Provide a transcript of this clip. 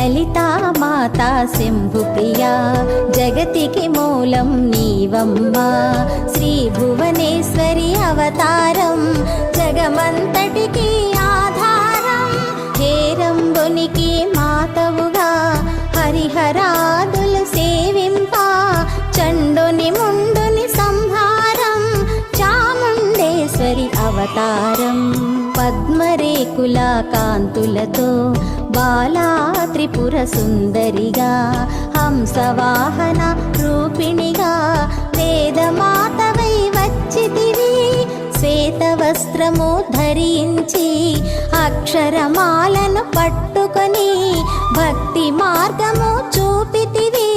లలితా మాతా శంభుప్రియా జగతికి మూలం నీవమ్మా శ్రీ భువనేశ్వరి అవతారం జగమంతటికి ఆధారం హేరంబునికి మాతవుగా హరిహరాదులు సేవింప చండుని ముండుని సంహారం చాముండేశ్వరి అవతారం పద్మరేకుల కాంతులతో బాలా త్రిపుర సుందరిగా హంసవాహన రూపిణిగా వేదమాతవై వచ్చితివి శ్వేత వస్త్రము ధరించి అక్షరమాలను పట్టుకొని భక్తి మార్గము చూపితివి